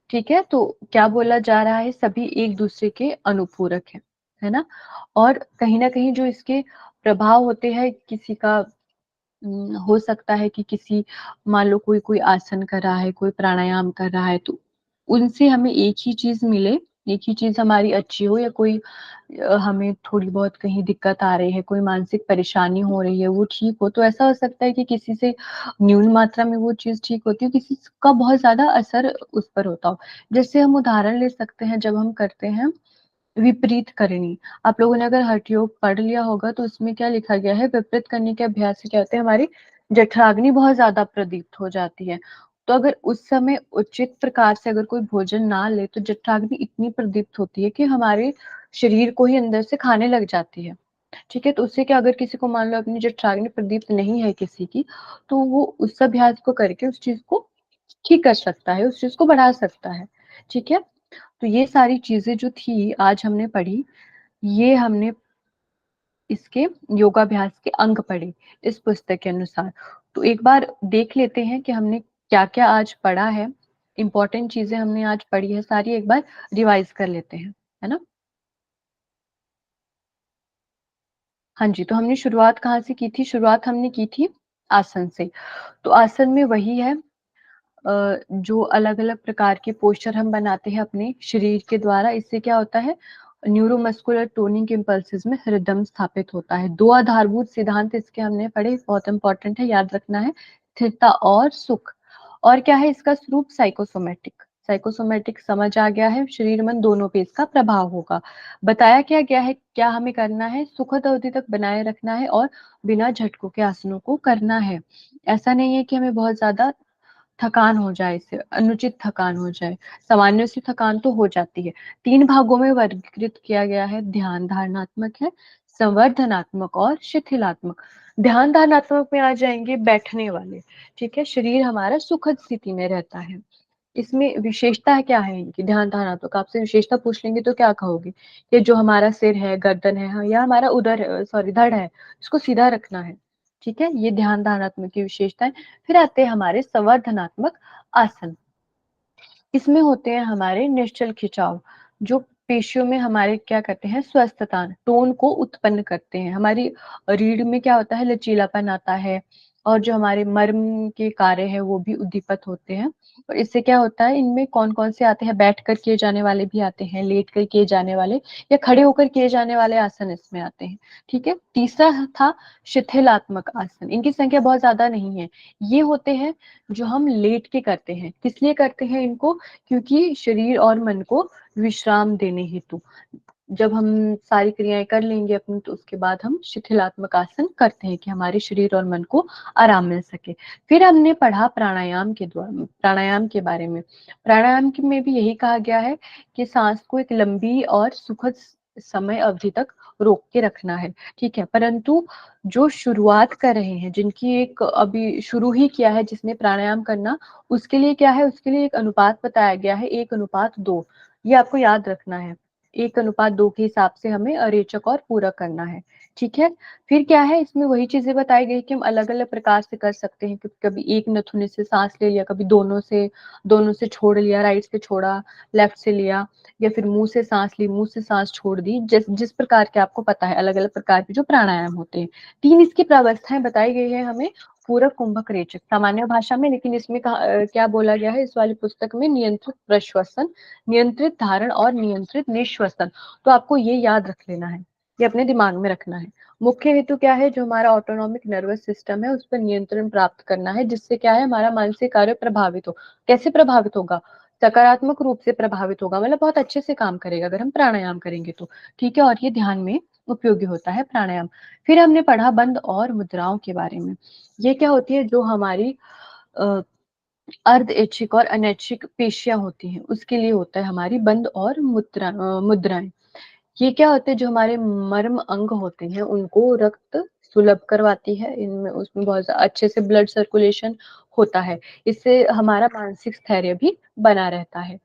ठीक है, तो क्या बोला जा रहा है? सभी एक दूसरे के अनुपूरक है ना। और कहीं ना कहीं जो इसके प्रभाव होते हैं, किसी का हो सकता है कि किसी, मान लो कोई कोई आसन कर रहा है, कोई प्राणायाम कर रहा है, तो उनसे हमें एक ही चीज मिले, एक ही चीज हमारी अच्छी हो, या कोई हमें थोड़ी बहुत कहीं दिक्कत आ रही है, कोई मानसिक परेशानी हो रही है, वो ठीक हो, तो ऐसा हो सकता है कि किसी से न्यून मात्रा में वो चीज ठीक होती है, किसी का बहुत ज्यादा असर उस पर होता हो। जैसे हम उदाहरण ले सकते हैं, जब हम करते हैं विपरीत करनी, आप लोगों ने अगर हठ योग पढ़ लिया होगा तो उसमें क्या लिखा गया है? विपरीत करने के अभ्यास से क्या होते हैं? हमारी जठराग्नि बहुत ज्यादा प्रदीप्त हो जाती है। तो अगर उस समय उचित प्रकार से अगर कोई भोजन ना ले, तो जठराग्नि इतनी प्रदीप्त होती है कि हमारे शरीर को ही अंदर से खाने लग जाती है। ठीक है, तो उससे क्या, अगर किसी को मान लो अपनी जठराग्नि प्रदीप्त नहीं है किसी की, तो वो उस अभ्यास को करके उस चीज को ठीक कर सकता है, उस चीज को बढ़ा सकता है। ठीक है, तो ये सारी चीजें जो थी आज हमने पढ़ी, ये हमने इसके योगाभ्यास के अंग पढ़े इस पुस्तक के अनुसार। तो एक बार देख लेते हैं कि हमने क्या क्या आज पढ़ा है, इंपॉर्टेंट चीजें हमने आज पढ़ी है सारी, एक बार रिवाइज कर लेते हैं, है ना। हाँ जी, तो हमने शुरुआत कहाँ से की थी? शुरुआत हमने की थी आसन से। तो आसन में वही है, जो अलग अलग प्रकार के पोस्चर हम बनाते हैं अपने शरीर के द्वारा, इससे क्या होता है? न्यूरोमस्कुलर टोनिंग इम्पल्सेस में रिदम स्थापित होता है। दो आधारभूत सिद्धांत इसके हमने पढ़े, बहुत इंपॉर्टेंट है, याद रखना है, स्थिरता और सुख। और क्या है इसका स्वरूप? साइकोसोमेटिक। साइकोसोमेटिक समझ आ गया है, शरीर मन दोनों पे इसका प्रभाव होगा। बताया क्या गया है, क्या हमें करना है? सुखद अवधि तक बनाए रखना है और बिना झटकों के आसनों को करना है। ऐसा नहीं है कि हमें बहुत ज्यादा थकान हो जाए, इससे अनुचित थकान हो जाए। सामान्य सी थकान तो हो जाती है। 3 भागों में वर्गीकृत किया गया है, ध्यान धारणात्मक है, संवर्धनात्मक और शिथिलात्मक। ध्यान धारणात्मक में आ जाएंगे बैठने वाले, ठीक है, शरीर हमारा सुखद स्थिति में रहता है। इसमें विशेषता क्या है इनकी? ध्यान धारणात्मक, आपसे विशेषता पूछ लेंगे तो क्या कहोगे? कि जो हमारा सिर है, गर्दन है, हाँ, या हमारा उधर सॉरी धड़ है, इसको सीधा रखना है, ठीक है, ये ध्यान धारणात्मक की विशेषता है। फिर आते हैं हमारे संवर्धनात्मक आसन। इसमें होते हैं हमारे निश्चल खिंचाव, जो पेशियों में हमारे क्या करते हैं? स्वस्थता, टोन को उत्पन्न करते हैं। हमारी रीढ़ में क्या होता है? लचीलापन आता है, और जो हमारे मर्म के कार्य है वो भी उद्दीपित होते हैं। और इससे क्या होता है? इनमें कौन कौन से आते हैं? बैठ कर किए जाने वाले भी आते हैं, लेट कर किए जाने वाले, या खड़े होकर किए जाने वाले आसन इसमें आते हैं, ठीक है। तीसरा था शिथिलात्मक आसन। इनकी संख्या बहुत ज्यादा नहीं है। ये होते हैं जो हम लेट के करते हैं। किस लिए करते हैं इनको? क्योंकि शरीर और मन को विश्राम देने हेतु। जब हम सारी क्रियाएं कर लेंगे अपनी, तो उसके बाद हम शिथिलात्मक आसन करते हैं कि हमारे शरीर और मन को आराम मिल सके। फिर हमने पढ़ा प्राणायाम के द्वारा, प्राणायाम के बारे में। प्राणायाम में भी यही कहा गया है कि सांस को एक लंबी और सुखद समय अवधि तक रोक के रखना है, ठीक है। परंतु जो शुरुआत कर रहे हैं, जिनकी एक अभी शुरू ही किया है जिसने प्राणायाम करना, उसके लिए क्या है? उसके लिए एक अनुपात बताया गया है, 1:2। ये आपको याद रखना है, 1:2 के हिसाब से हमें अरेचक और पूरक करना है, ठीक है। फिर क्या है? इसमें वही चीजें बताई गई कि हम अलग अलग प्रकार से कर सकते हैं। कभी एक नथुने से सांस ले लिया, कभी दोनों से छोड़ लिया, राइट से छोड़ा, लेफ्ट से लिया, या फिर मुंह से सांस ली, मुंह से सांस छोड़ दी। जिस प्रकार के आपको पता है, अलग अलग प्रकार के जो प्राणायाम होते हैं। 3 इसकी प्रावस्थाएं बताई गई है हमें, पूरक, कुंभक, रेचक, सामान्य भाषा में। लेकिन इसमें क्या बोला गया है इस वाली पुस्तक में? नियंत्रित प्रश्वसन, नियंत्रित धारण और नियंत्रित निश्वसन। तो आपको ये याद रख लेना है, ये अपने दिमाग में रखना है। मुख्य हेतु क्या है? जो हमारा ऑटोनॉमिक नर्वस सिस्टम है, उस पर नियंत्रण प्राप्त करना है, जिससे क्या है? हमारा मानसिक कार्य प्रभावित हो। कैसे प्रभावित होगा? सकारात्मक रूप से प्रभावित होगा, मतलब बहुत अच्छे से काम करेगा अगर हम प्राणायाम करेंगे तो, ठीक है। और ये ध्यान में उपयोगी होता है प्राणायाम। फिर हमने पढ़ा बंद और मुद्राओं के बारे में। ये क्या होती है? जो हमारी अर्ध ऐच्छिक और अनैच्छिक पेशियां होती हैं, उसके लिए होता है हमारी बंद और मुद्राएं। ये क्या होते हैं? जो हमारे मर्म अंग होते हैं, उनको रक्त सुलभ करवाती है। इनमें उसमें बहुत अच्छे से ब्लड सर्कुलेशन होता है। इससे हमारा मानसिक स्थैर्य भी बना रहता है,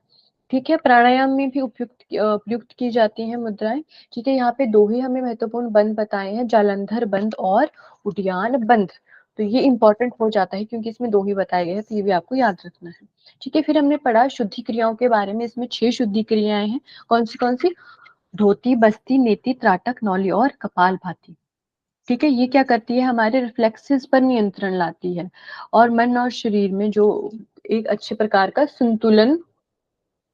ठीक है। प्राणायाम में भी उपयुक्त की जाती हैं मुद्राएं, ठीक है। यहाँ पे 2 ही हमें महत्वपूर्ण बंद बताए हैं, जालंधर बंद और उद्यान बंद। तो ये इंपॉर्टेंट हो जाता है क्योंकि इसमें 2 ही बताए गए हैं, तो ये भी आपको याद रखना है, ठीक है। फिर हमने पढ़ा शुद्धि क्रियाओं के बारे में। इसमें 6 शुद्धि क्रियाएं हैं। कौन सी? धोती, बस्ती, नेति, त्राटक, नौली और कपालभाति, ठीक है। ये क्या करती है? हमारे रिफ्लेक्सेस पर नियंत्रण लाती है और मन और शरीर में जो एक अच्छे प्रकार का संतुलन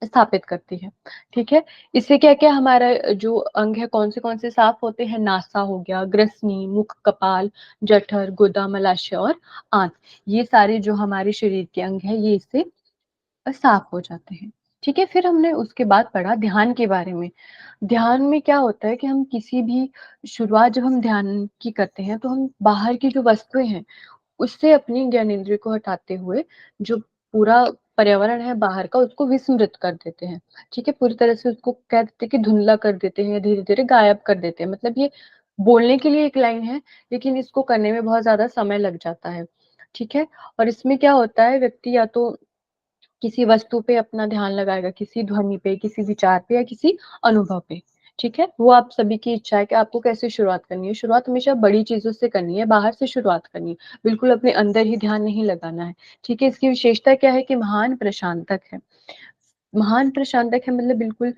स्थापित करती है, ठीक है। इससे क्या क्या हमारा जो अंग है, कौन से साफ होते हैं? नासा हो गया, ग्रसनी, मुख, कपाल, जठर, गुदा, मलाशय और आंत। ये सारे जो हमारे शरीर के अंग है, ये इससे साफ हो जाते हैं, ठीक है। फिर हमने उसके बाद पढ़ा ध्यान के बारे में। ध्यान में क्या होता है कि हम किसी भी शुरुआत जब हम ध्यान की करते हैं, तो हम बाहर की जो वस्तुएं हैं, उससे अपनी ज्ञानेंद्रिय को हटाते हुए जो पूरा पर्यावरण है बाहर का, उसको विस्मृत कर देते हैं, ठीक है। पूरी तरह से उसको कह देते हैं कि धुंधला कर देते हैं, या धीरे धीरे गायब कर देते हैं। मतलब ये बोलने के लिए एक लाइन है, लेकिन इसको करने में बहुत ज्यादा समय लग जाता है, ठीक है। और इसमें क्या होता है? व्यक्ति या तो किसी वस्तु पे अपना ध्यान लगाएगा, किसी ध्वनि पे, किसी विचार पे, या किसी अनुभव पे, ठीक है। वो आप सभी की इच्छा है कि आपको कैसे शुरुआत करनी है। शुरुआत हमेशा बड़ी चीजों से करनी है, बाहर से शुरुआत करनी है, बिल्कुल अपने अंदर ही ध्यान नहीं लगाना है, ठीक है। इसकी विशेषता क्या है? कि महान प्रशांतक है। महान प्रशांतक है मतलब बिल्कुल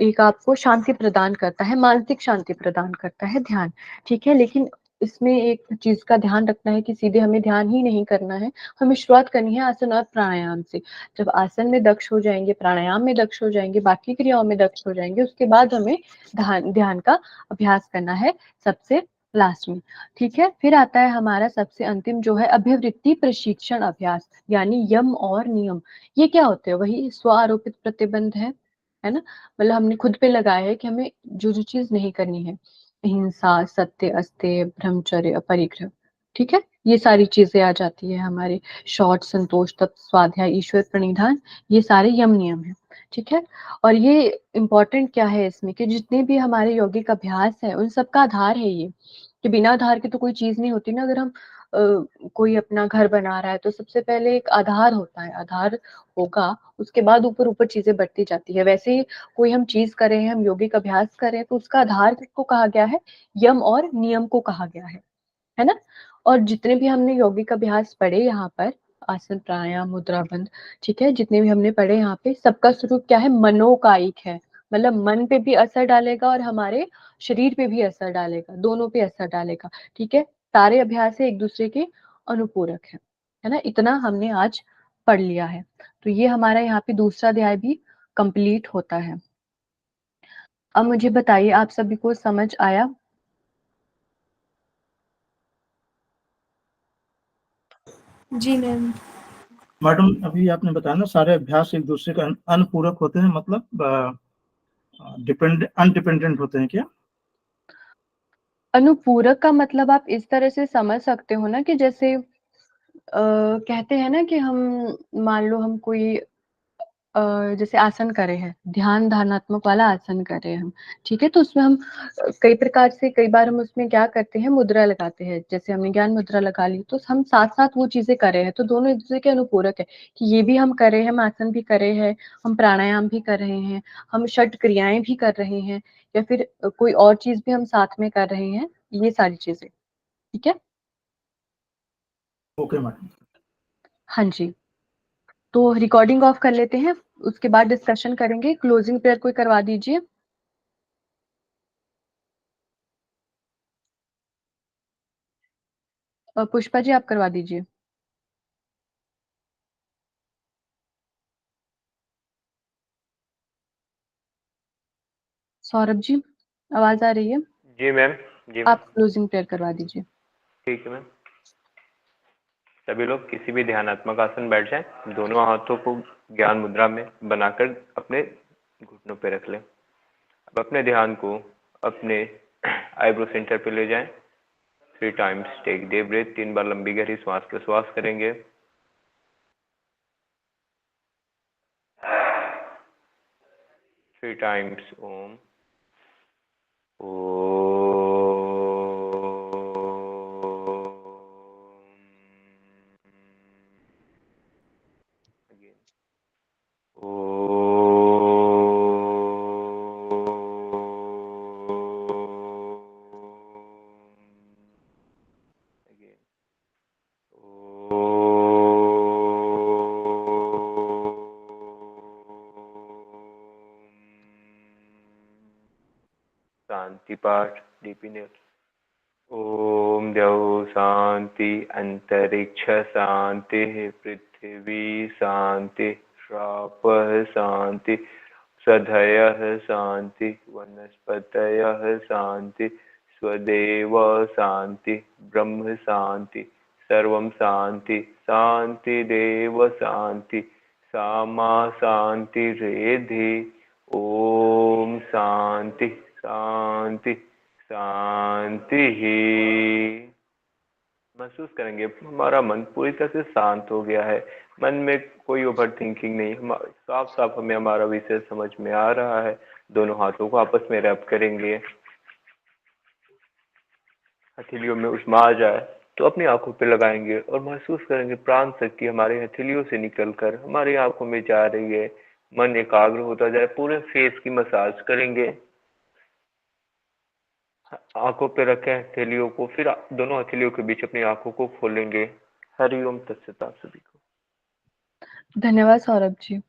एक आपको शांति प्रदान करता है, मानसिक शांति प्रदान करता है ध्यान, ठीक है। लेकिन इसमें एक चीज का ध्यान रखना है कि सीधे हमें ध्यान ही नहीं करना है, हमें शुरुआत करनी है आसन और प्राणायाम से। जब आसन में दक्ष हो जाएंगे, प्राणायाम में दक्ष हो जाएंगे, बाकी क्रियाओं में दक्ष हो जाएंगे, उसके बाद हमें ध्यान का अभ्यास करना है सबसे लास्ट में। ठीक है, फिर आता है हमारा सबसे अंतिम जो है अभिवृत्ति प्रशिक्षण अभ्यास, यानी यम और नियम। ये क्या होते हैं? वही स्व आरोपित प्रतिबंध है ना, मतलब हमने खुद पे लगाया है कि हमें जो जो चीज नहीं करनी है, अहिंसा, सत्य, अस्तेय, ब्रह्मचर्य, अपरिग्रह। ठीक है, ये सारी चीजें आ जाती है हमारे शौच, संतोष, तप, स्वाध्याय, ईश्वर प्रणिधान, ये सारे यम नियम है। ठीक है, और ये इम्पोर्टेंट क्या है इसमें कि जितने भी हमारे यौगिक अभ्यास है उन सबका आधार है ये, कि बिना आधार के तो कोई चीज नहीं होती ना। अगर हम कोई अपना घर बना रहा है तो सबसे पहले एक आधार होता है, आधार होगा उसके बाद ऊपर ऊपर चीजें बढ़ती जाती है। वैसे ही कोई हम चीज कर रहे हैं, हम यौगिक अभ्यास कर रहे हैं, तो उसका आधार किसको कहा गया है? यम और नियम को कहा गया है ना। और जितने भी हमने यौगिक अभ्यास पढ़े यहाँ पर, आसन, प्राणायाम, मुद्रा बंध, ठीक है, जितने भी हमने पढ़े यहाँ पे, सबका स्वरूप क्या है? मनोकायिक है। मतलब मन पे भी असर डालेगा और हमारे शरीर पे भी असर डालेगा, दोनों पे असर डालेगा। ठीक है, सारे अभ्यास एक दूसरे के अनुपूरक है ना। इतना हमने आज पढ़ लिया है, तो ये हमारा यहाँ पे दूसरा अध्याय भी कंप्लीट होता है। अब मुझे बताइए, आप सभी को समझ आया? जी मैम। मैडम अभी आपने बताया ना सारे अभ्यास एक दूसरे का अनुपूरक होते हैं, मतलब अनडिपेंडेंट होते हैं क्या? अनुपूरक का मतलब आप इस तरह से समझ सकते हो ना कि जैसे कहते हैं ना कि हम, मान लो हम कोई जैसे आसन करे हैं, ध्यान धारणात्मक वाला आसन कर रहे हैं हम। ठीक है, तो उसमें हम कई प्रकार से, कई बार हम उसमें क्या करते हैं? मुद्रा लगाते हैं। जैसे हमने ज्ञान मुद्रा लगा ली, तो हम साथ साथ वो चीजें कर रहे हैं, तो दोनों एक दूसरे के अनुपूरक है कि ये भी हम कर रहे हैं, हम आसन भी कर रहे हैं, हम प्राणायाम भी कर रहे हैं, हम षट क्रियाएं भी कर रहे हैं, या फिर कोई और चीज भी हम साथ में कर रहे हैं, ये सारी चीजें। ठीक है, ओके मैडम। हाँ जी, तो रिकॉर्डिंग ऑफ कर लेते हैं, उसके बाद डिस्कशन करेंगे। क्लोजिंग प्रेयर कोई करवा दीजिए। पुष्पा जी, आप करवा दीजिए। सौरभ जी, आवाज आ रही है? जी मैम। जी मैम। आप क्लोजिंग प्रेयर करवा दीजिए। ठीक है मैम। सभी लोग किसी भी ध्यानात्मक आसन बैठ जाएं, दोनों हाथों को ज्ञान मुद्रा में बनाकर अपने घुटनों पे रख लें। अब अपने ध्यान को अपने आईब्रो सेंटर पे ले जाएं। 3 टाइम्स टेक डीप ब्रेथ, 3 बार लंबी गहरी श्वास प्रश्वास करेंगे। 3 टाइम्स ओम। Again. Again. शांति पाठ डीप इनहेल। ओम द्यौ शांति, अंतरिक्ष शांति, पृथ्वी शांति, श्रापः शांति, सधयः शांति, वनस्पतयः शांति, स्वदेव शांति, ब्रह्म शांति, सर्वं शांति, शांतिदेव शांति, सामा शांति रेधि। ओम शांति शांति शांति ही। महसूस करेंगे हमारा मन पूरी तरह से शांत हो गया है, मन में कोई ओवर थिंकिंग नहीं, साफ साफ हमें हमारा विषय समझ में आ रहा है। दोनों हाथों को आपस में रैप करेंगे, हथेलियों में उष्मा आ जाए तो अपनी आंखों पे लगाएंगे और महसूस करेंगे प्राण शक्ति हमारे हथेलियों से निकलकर हमारी आंखों में जा रही है। मन एकाग्र होता जाए, पूरे फेस की मसाज करेंगे। आंखों पे रखें हथेलियों को, फिर दोनों हथेलियों के बीच अपनी आंखों को खोलेंगे। हरिओम तत्सत आप सभी को। धन्यवाद सौरभ जी।